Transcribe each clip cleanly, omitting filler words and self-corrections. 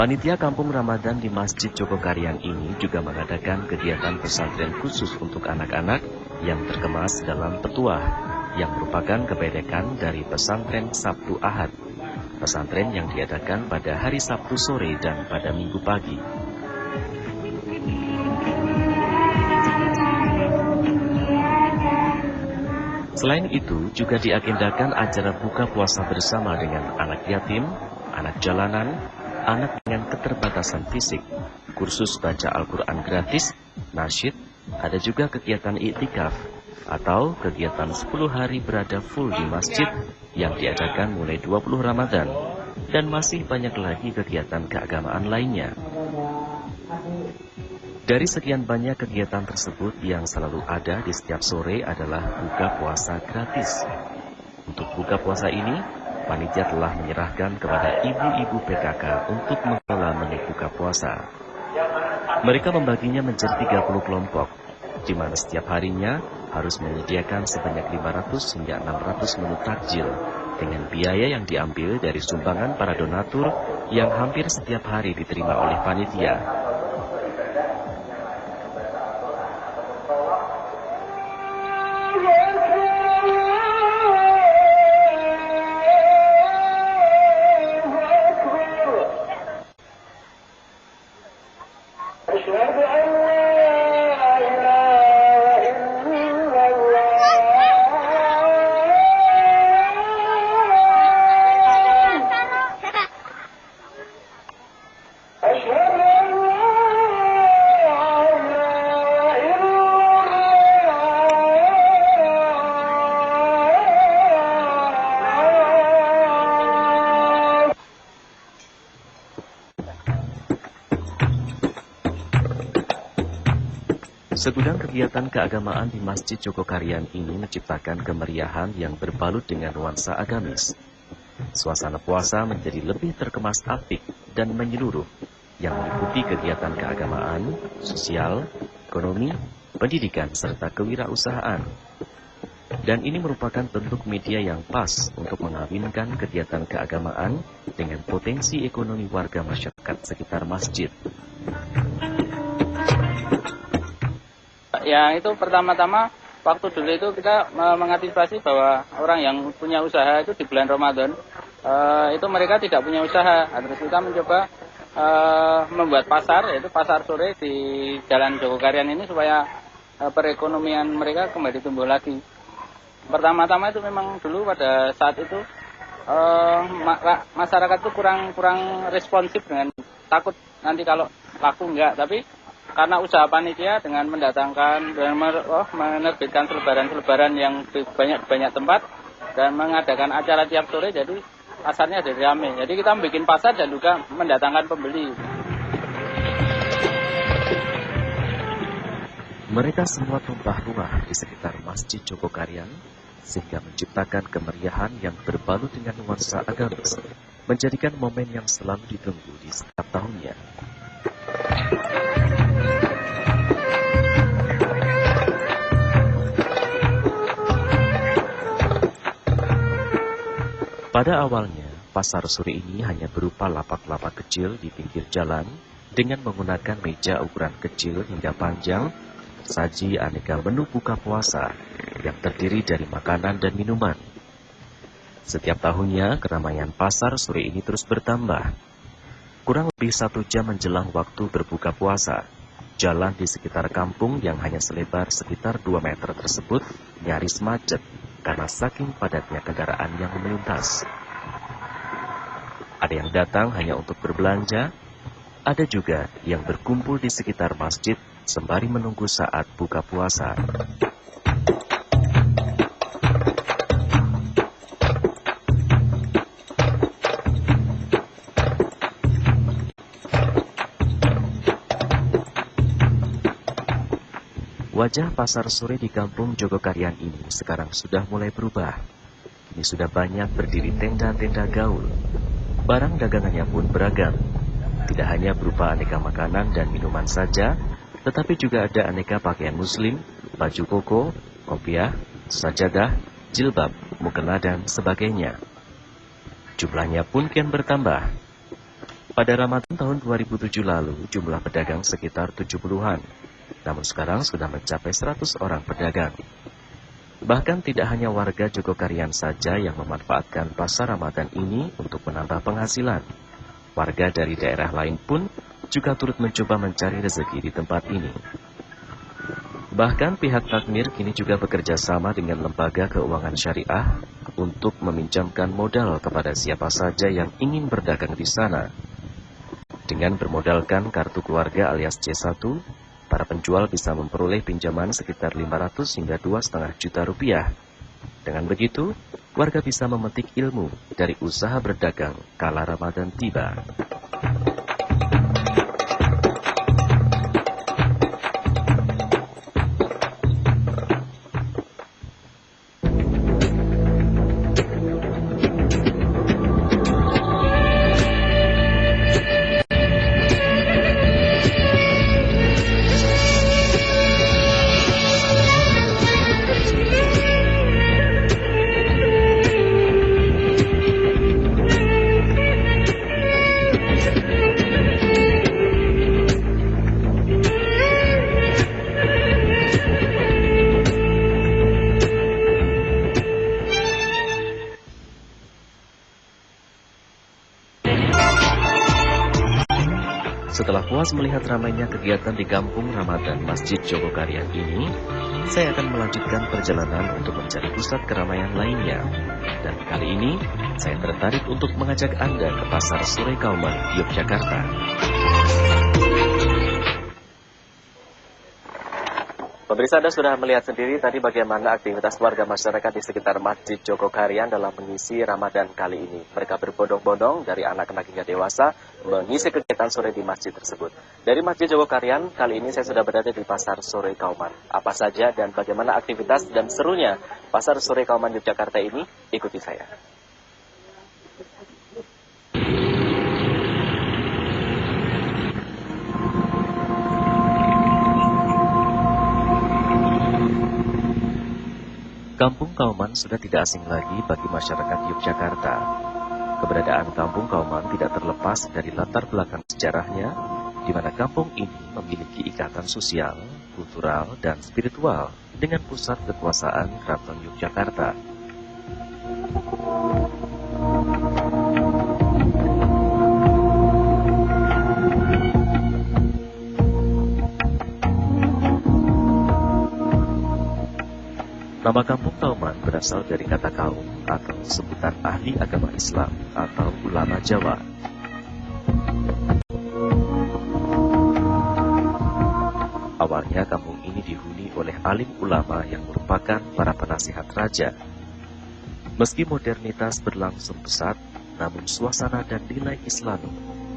Panitia Kampung Ramadan di Masjid Jogokarian ini juga mengadakan kegiatan pesantren khusus untuk anak-anak yang terkemas dalam petuah, yang merupakan kebedekan dari pesantren Sabtu Ahad. Pesantren yang diadakan pada hari Sabtu sore dan pada Minggu pagi. Selain itu, juga diagendakan acara buka puasa bersama dengan anak yatim, anak jalanan, anak dengan keterbatasan fisik, kursus baca Al-Quran gratis, nasyid, ada juga kegiatan iktikaf, atau kegiatan 10 hari berada full di masjid yang diadakan mulai 20 Ramadan, dan masih banyak lagi kegiatan keagamaan lainnya. Dari sekian banyak kegiatan tersebut, yang selalu ada di setiap sore adalah buka puasa gratis. Untuk buka puasa ini, panitia telah menyerahkan kepada ibu-ibu PKK untuk mengelola menu buka puasa. Mereka membaginya menjadi 30 kelompok, di mana setiap harinya harus menyediakan sebanyak 500 hingga 600 menu takjil, dengan biaya yang diambil dari sumbangan para donatur yang hampir setiap hari diterima oleh panitia. Segudang kegiatan keagamaan di Masjid Jogokarian ini menciptakan kemeriahan yang berbalut dengan nuansa agamis. Suasana puasa menjadi lebih terkemas apik dan menyeluruh, yang meliputi kegiatan keagamaan, sosial, ekonomi, pendidikan, serta kewirausahaan. Dan ini merupakan bentuk media yang pas untuk mengawinkan kegiatan keagamaan dengan potensi ekonomi warga masyarakat sekitar masjid. Ya, itu pertama-tama waktu dulu itu kita mengantisipasi bahwa orang yang punya usaha itu di bulan Ramadan itu mereka tidak punya usaha. Terus kita mencoba membuat pasar, yaitu pasar sore di Jalan Jogokarian ini, supaya perekonomian mereka kembali tumbuh lagi. Pertama-tama itu memang dulu pada saat itu masyarakat itu kurang responsif, dengan takut nanti kalau laku enggak. Tapi karena usaha panitia dengan mendatangkan dan menerbitkan selebaran-selebaran yang di banyak tempat dan mengadakan acara tiap sore, jadi pasarnya jadi ramai. Jadi kita bikin pasar dan juga mendatangkan pembeli. Mereka semua tumpah ruah di sekitar Masjid Jogokarian, sehingga menciptakan kemeriahan yang berbalut dengan nuansa agamis, menjadikan momen yang selalu ditunggu di setiap tahunnya. Pada awalnya, pasar sore ini hanya berupa lapak-lapak kecil di pinggir jalan dengan menggunakan meja ukuran kecil hingga panjang, saji aneka menu buka puasa yang terdiri dari makanan dan minuman. Setiap tahunnya, keramaian pasar sore ini terus bertambah. Kurang lebih 1 jam menjelang waktu berbuka puasa, jalan di sekitar kampung yang hanya selebar sekitar 2 meter tersebut nyaris macet karena saking padatnya kendaraan yang melintas. Ada yang datang hanya untuk berbelanja, ada juga yang berkumpul di sekitar masjid sembari menunggu saat buka puasa. Wajah pasar sore di kampung Jogokarian ini sekarang sudah mulai berubah. Kini sudah banyak berdiri tenda-tenda gaul. Barang dagangannya pun beragam. Tidak hanya berupa aneka makanan dan minuman saja, tetapi juga ada aneka pakaian muslim, baju koko, kopiah, sajadah, jilbab, mukena, dan sebagainya. Jumlahnya pun kian bertambah. Pada Ramadan tahun 2007 lalu, jumlah pedagang sekitar 70-an. Namun sekarang sudah mencapai 100 orang pedagang. Bahkan tidak hanya warga Jogokarian saja yang memanfaatkan pasar Ramadan ini untuk menambah penghasilan. Warga dari daerah lain pun juga turut mencoba mencari rezeki di tempat ini. Bahkan pihak takmir kini juga bekerja sama dengan lembaga keuangan syariah untuk meminjamkan modal kepada siapa saja yang ingin berdagang di sana. Dengan bermodalkan kartu keluarga alias C1, para penjual bisa memperoleh pinjaman sekitar 500 hingga 2,5 juta rupiah. Dengan begitu, warga bisa memetik ilmu dari usaha berdagang kala Ramadan tiba. Setelah puas melihat ramainya kegiatan di kampung Ramadan Masjid Jogokarian ini, saya akan melanjutkan perjalanan untuk mencari pusat keramaian lainnya. Dan kali ini, saya tertarik untuk mengajak Anda ke Pasar Sore Kauman, Yogyakarta. Pemirsa, Anda sudah melihat sendiri tadi bagaimana aktivitas warga masyarakat di sekitar Masjid Jogokarian dalam mengisi Ramadan kali ini. Mereka berbondong-bondong dari anak-anak hingga dewasa mengisi kegiatan sore di masjid tersebut. Dari Masjid Jogokarian, kali ini saya sudah berada di Pasar Sore Kauman. Apa saja dan bagaimana aktivitas dan serunya Pasar Sore Kauman Yogyakarta ini? Ikuti saya. Kampung Kauman sudah tidak asing lagi bagi masyarakat Yogyakarta. Keberadaan Kampung Kauman tidak terlepas dari latar belakang sejarahnya, di mana kampung ini memiliki ikatan sosial, kultural, dan spiritual dengan pusat kekuasaan Keraton Yogyakarta. Nama Kampung Kauman berasal dari kata kaum atau sebutan ahli agama Islam atau ulama Jawa. Awalnya kampung ini dihuni oleh alim ulama yang merupakan para penasihat raja. Meski modernitas berlangsung pesat, namun suasana dan nilai Islam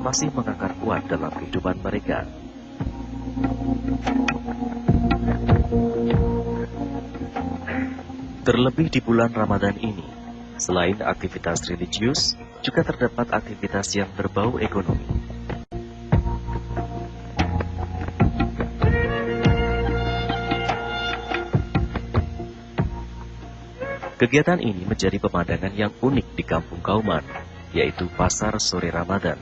masih mengakar kuat dalam kehidupan mereka. Terlebih di bulan Ramadan ini, selain aktivitas religius, juga terdapat aktivitas yang berbau ekonomi. Kegiatan ini menjadi pemandangan yang unik di Kampung Kauman, yaitu Pasar Sore Ramadan.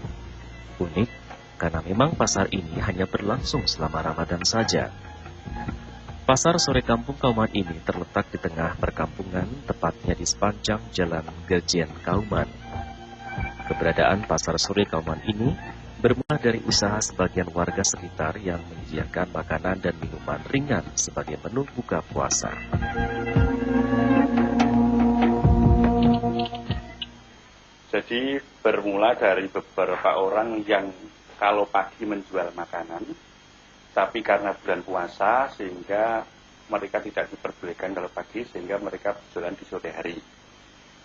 Unik karena memang pasar ini hanya berlangsung selama Ramadan saja. Pasar Sore Kampung Kauman ini terletak di tengah perkampungan, tepatnya di sepanjang Jalan Gejen Kauman. Keberadaan Pasar Sore Kauman ini bermula dari usaha sebagian warga sekitar yang menyediakan makanan dan minuman ringan sebagai menu buka puasa. Jadi bermula dari beberapa orang yang kalau pagi menjual makanan, tapi karena bulan puasa sehingga mereka tidak diperbolehkan kalau pagi, sehingga mereka berjualan di sore hari.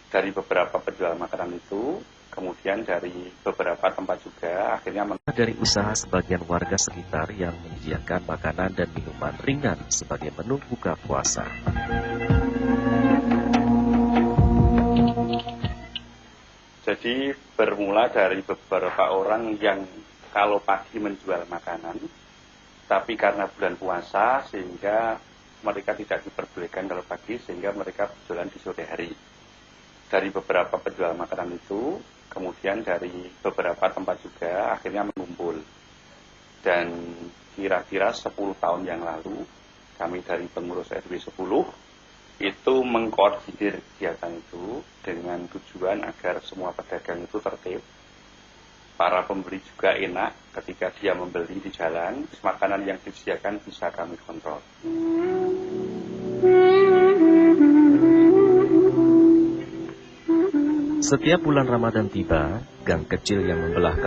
Dari beberapa penjual makanan itu, kemudian dari beberapa tempat juga akhirnya dari usaha sebagian warga sekitar yang menyediakan makanan dan minuman ringan sebagai menu buka puasa. Jadi bermula dari beberapa orang yang kalau pagi menjual makanan, tapi karena bulan puasa sehingga mereka tidak diperbolehkan kalau pagi, sehingga mereka berjualan di sore hari. Dari beberapa penjual makanan itu, kemudian dari beberapa tempat juga akhirnya mengumpul. Dan kira-kira 10 tahun yang lalu, kami dari pengurus RW 10 itu mengkoordinir kegiatan itu dengan tujuan agar semua pedagang itu tertib. Para pembeli juga enak ketika dia membeli di jalan, makanan yang disediakan bisa kami kontrol. Setiap bulan Ramadan tiba, gang kecil yang membelah kampung